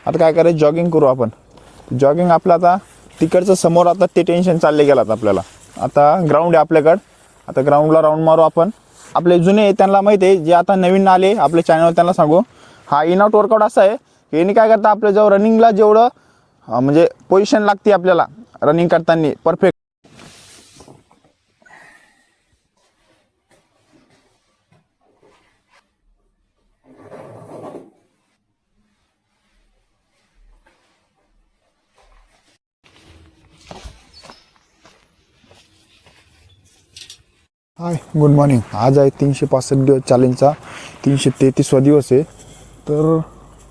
आता काय करायचं, जॉगिंग करू आपण. जॉगिंग आपलं आता तिकडचं समोर आता ते टेन्शन चालले गेलं आता आता ग्राउंड आहे आपल्याकडं. आता ग्राउंडला राऊंड मारू आपण. आपले जुने त्यांना माहिती आहे, जे आता नवीन आले आपल्या चॅनलवर त्यांना सांगू, हा इन आउट वर्कआउट असा आहे की यांनी काय करता, आपल्या जेव्हा रनिंगला जेवढं म्हणजे पोझिशन लागते आपल्याला रनिंग करताना परफेक्ट. हाय, गुड मॉर्निंग. आज आहे 365 दिवस चॅलेंजचा 333वा दिवस आहे. तर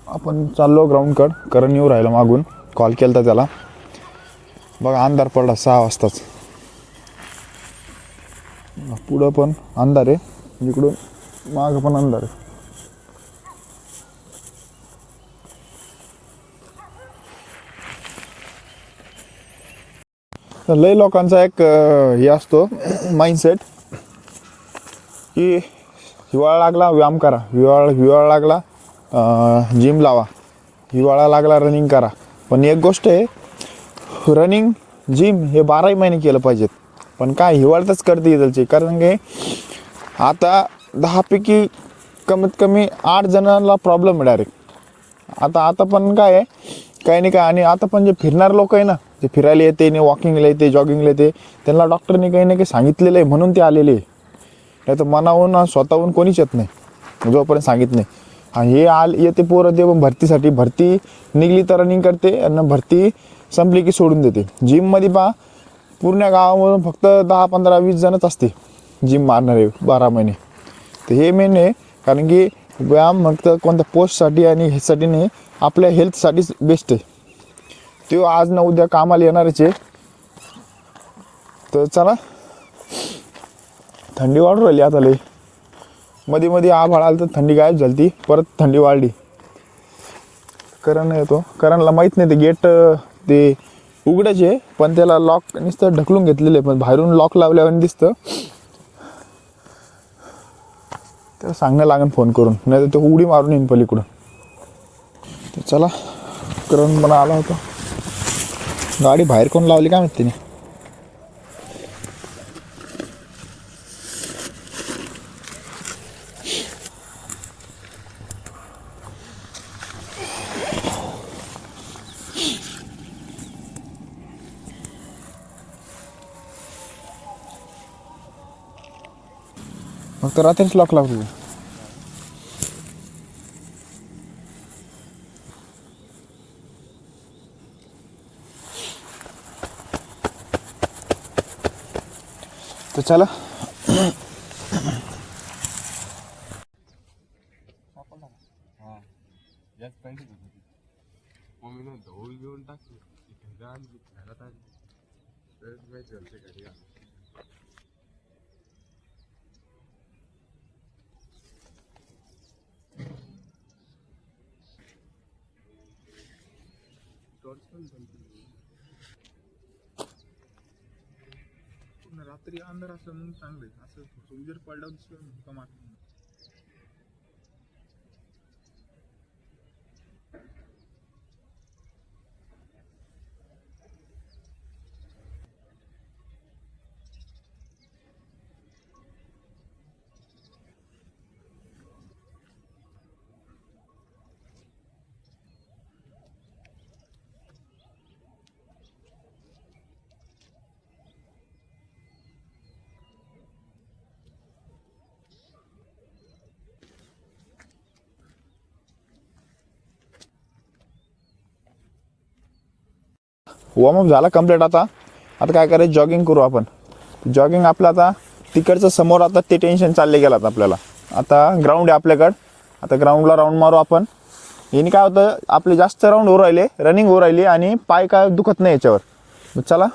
आपण चाललो ग्राउंडकडं. करण येऊ राहिला मागून, कॉल केला तर त्याला. बघा अंधार पडला 6 वाजताच. पुढं पण अंधार आहे, इकडून मागं पण अंधार आहे. तर लय लोकांचा एक हे असतो माइंडसेट की हिवाळा लागला व्यायाम करा, हिवाळा लागला जिम लावा, हिवाळा लागला रनिंग करा. पण एक गोष्ट आहे, रनिंग जिम हे 12ही महिने केलं पाहिजेत. पण काय हिवाळ्यातच करते इथलचे, कारण की आता 10पैकी कमीत कमी 8 जणांना प्रॉब्लेम आहे डायरेक्ट. आता पण काय आहे, काही नाही काय. आणि आता पण जे फिरणारे लोक आहे ना, जे फिरायला येते ने वॉकिंगला येते जॉगिंगला येते, त्यांना डॉक्टरने काही ना काही सांगितलेलं आहे म्हणून ते आलेले आहे. नाही तर मनाहून स्वतःहून कोणीच येत नाही जोपर्यंत सांगित नाही. आणि हे येते पोरं ते भरतीसाठी, भरती निघली तर रनिंग करते आणि भरती संपली की सोडून देते. जिममध्ये पहा, पूर्ण गावामधून फक्त 10, 15, 20 जणच असते जिम मारणारे 12 महिने. तर हे मेन आहे, कारण की व्यायाम फक्त कोणत्या पोस्टसाठी आणि ह्यासाठी नाही, आपल्या हेल्थसाठीच बेस्ट आहे. तो आज ना उद्या कामाला येणारच आहे. तर चला, थंडी वाढू राहिली आता लई. मध्ये मध्ये आभाळ आलं तर थंडी गायब झाली, ती परत थंडी वाढली. करण येतो, करणला माहीत नाही ते गेट ते उघडायचे, पण त्याला लॉक नुसतं ढकलून घेतलेलं आहे, पण बाहेरून लॉक लावल्यावर दिसतं. त्याला सांगणं लागेल फोन करून, नाही तर तो उडी मारून येईन पलीकडून. तर चला, करण मला आला होता. गाडी बाहेर कोण लावली काय माहिती तिने. फक्त रात्रीच लॉक लावतो. तर चला, रात्री अंधार असलं म्हणून चांगलं आहे. असं उजेड पडल्यावर दिसलं कमाल. वॉर्मअप झाला कंप्लीट. आता काय करायचं, जॉगिंग करू आपण. जॉगिंग आपलं आता तिकडचं समोर आता ते टेन्शन चालले गेलं आपल्याला. आता ग्राउंड आहे आपल्याकडं. आता ग्राउंडला राऊंड मारू आपण. याने काय होतं, आपले जास्त राऊंड होऊ राहिले, रनिंग होऊ राहिली आणि पाय काय दुखत नाही याच्यावर. चला,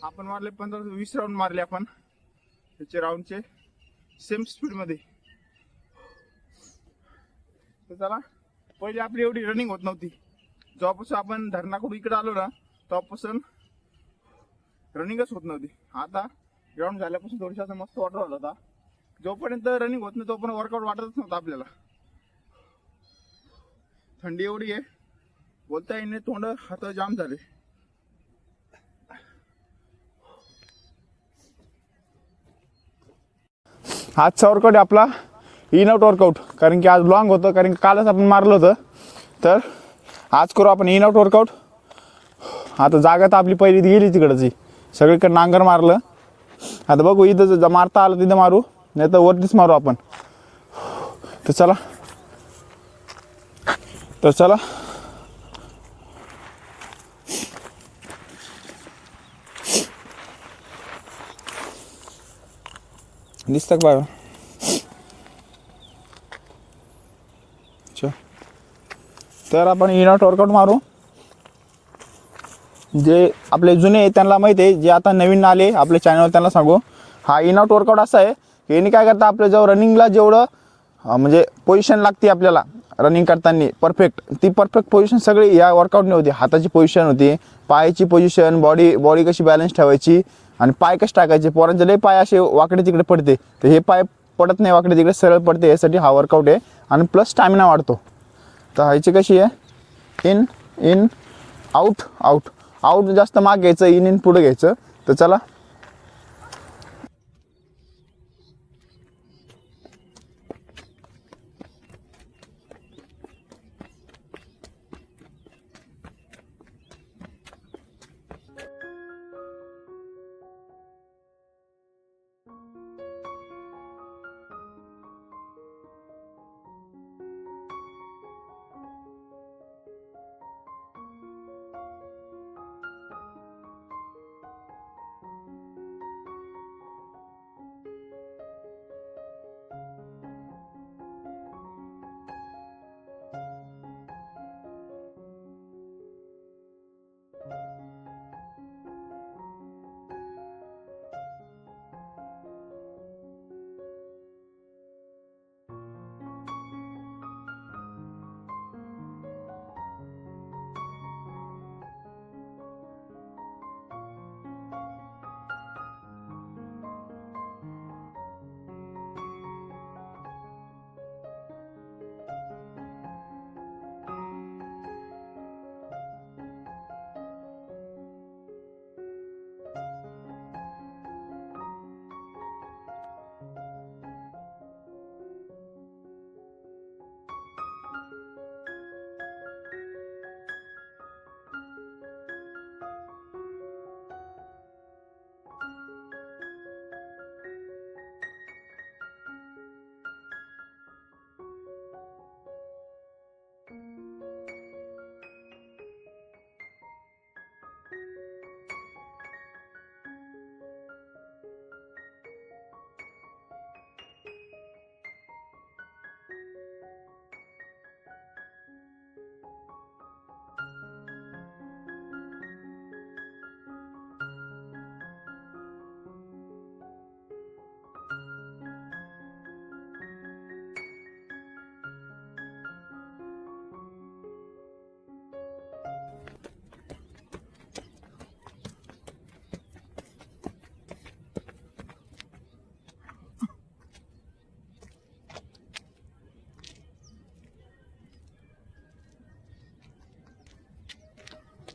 आपण मारले 15-20 राऊंड मारले आपण त्याचे राऊंडचे सेम स्पीड मध्ये. तर चला, पहिले आपली एवढी रनिंग होत नव्हती. जेव्हापासून आपण धरणाकडून इकडे आलो ना तेव्हापासून रनिंगच होत नव्हती. आता ग्राउंड झाल्यापासून थोडीसा असं मस्त वाटत होता. जोपर्यंत रनिंग होत नाही तोपर्यंत वर्कआउट वाटतच नव्हतं आपल्याला. थंडी एवढी आहे, बोलता येईन, तोंड हात जाम झाले. आजचा वर्कआउट आहे आपला इन आउट वर्कआउट, कारण की आज लॉंग होतं, कारण की कालच आपण मारलं होतं. तर आज करू आपण इन आउट वर्कआउट. आता जागा तर आपली पहिली गेली तिकडची, सगळीकडे नांगर मारलं. आता बघू इथं जर मारता आलं तिथं मारू, नाही तर वरतीच मारू आपण. तर चला दिसतं का बाबा? तर आपण इन आउट वर्कआउट मारू. जे आपले जुने आहे त्यांना माहिती आहे, जे आता नवीन आले आपल्या चॅनलवर त्यांना सांगू. हा इन आउट वर्कआउट असा आहे की यांनी काय करता, आपल्या जेव्हा रनिंगला जेवढं म्हणजे पोझिशन लागते आपल्याला रनिंग करताना परफेक्ट, ती परफेक्ट पोझिशन सगळी या वर्कआउटने होती. हाताची पोझिशन होती, पायाची पोझिशन, बॉडी कशी बॅलन्स ठेवायची आणि पाय कसे टाकायचे. पोरांचे लय पाय असे वाकडे तिकडे पडते, तर हे पाय पडत नाही वाकडे तिकडे, सरळ पडते. यासाठी हा वर्कआउट आहे आणि प्लस स्टॅमिना वाढतो. तर ह्याची कशी आहे, in in out out out जास्त माग घ्यायचं, इन पुढे घ्यायचं. तर चला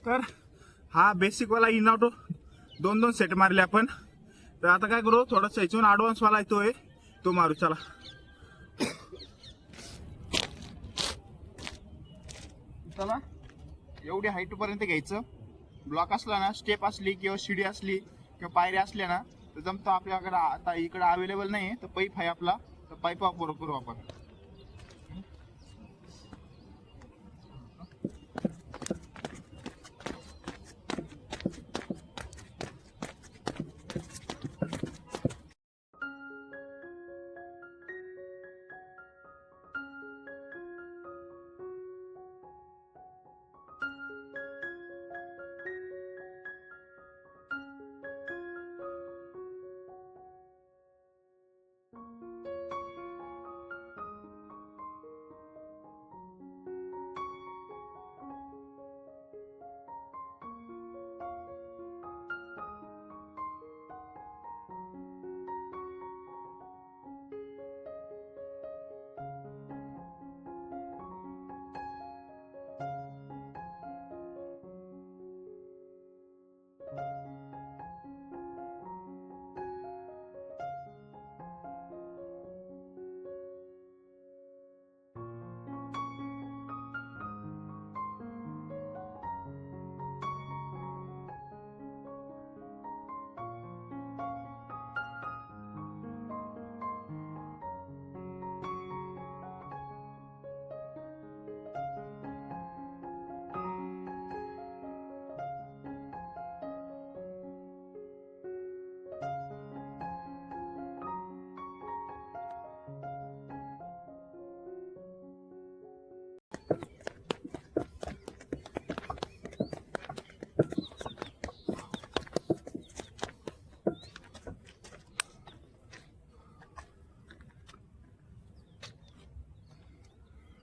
तर हा बेसिकवाला इन आउट 2-2 सेट मारले आपण. तर आता काय करू, थोडासा ह्याच्याहून ॲडव्हान्सवाला येतोय तो मारू. चला चला, एवढी हाईटपर्यंत घ्यायचं. ब्लॉक असला ना, स्टेप असली किंवा शिडी असली किंवा पायऱ्या असल्या ना, तर जमतं आपल्याकडे. आता इकडे अवेलेबल नाही आहे, तर पाईप आहे आपला, तर पाईप वापर करू आपण.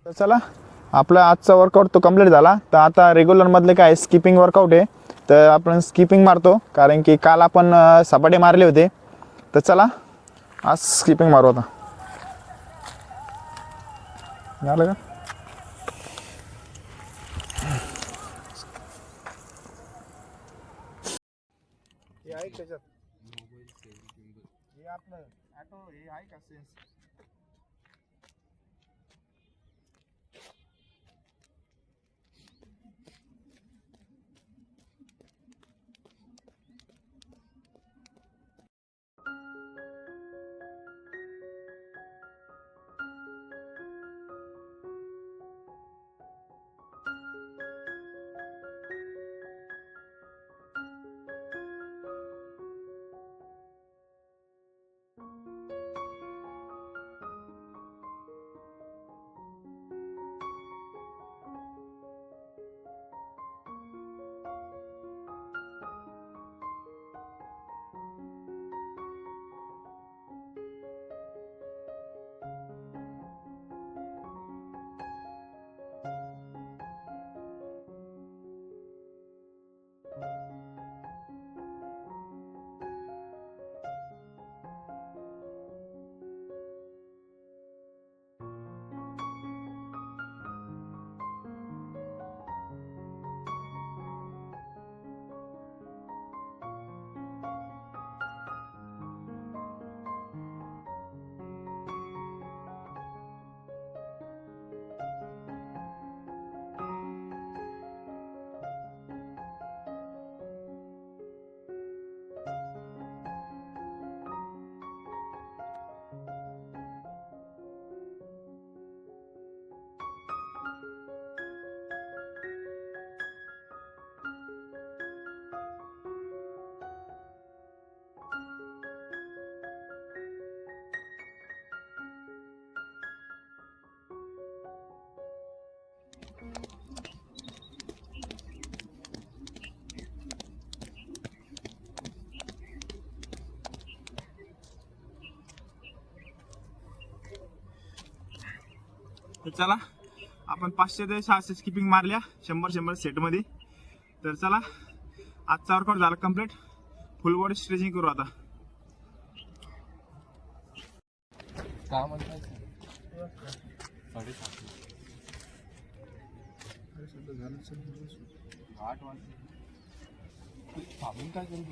तर चला आपला आजचा वर्कआउट तो कंप्लीट झाला. तर आता रेग्युलरमधले काय स्किपिंग वर्कआउट आहे. तर आपण स्किपिंग मारतो कारण की काल आपण सपाटे मारले होते. तर चला आज स्किपिंग मारू आता. झालं का? हे आहे त्याच्यात हे आपलं ऑटो हे आहे का सेन्स. तर चला आपण 500 ते 600 स्किपिंग मारल्या 100 सेटमध्ये. तर चला आजचा वर्कआउट झाला कंप्लीट. फुल बॉडी स्ट्रेचिंग करू आता. काय म्हणतात 8 वाजता थांबून काय करू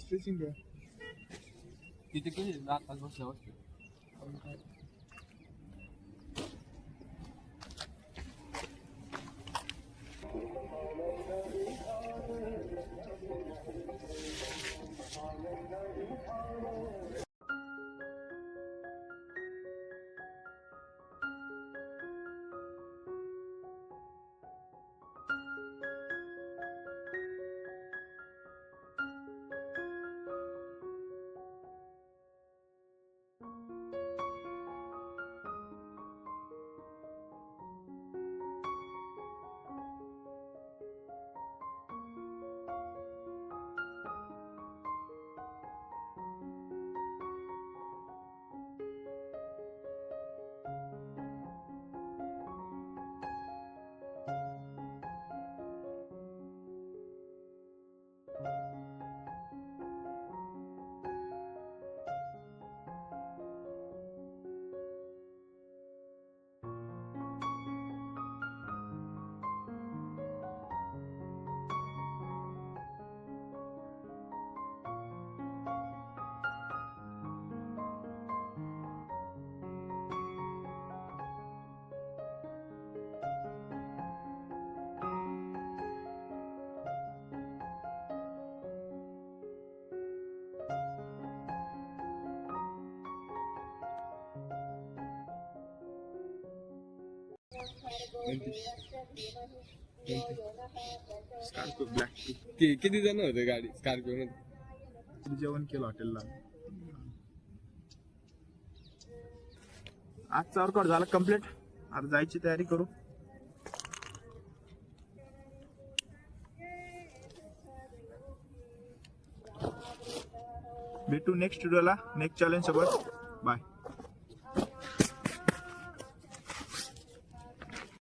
स्ट्रेचिंग कर. तिथे किती 10 तास बसल्या बसले. स्कॉर्पिओ ब्लॅक किती जण होते गाडी स्कॉर्पिओ मध्ये. जेवण केलं हॉटेलला. आजचा वर्कआउट झाला कंप्लीट. आता जायची तयारी करू. भेटू नेक्स्ट व्हिडिओला नेक्स्ट चॅलेंज सोबत. बाय.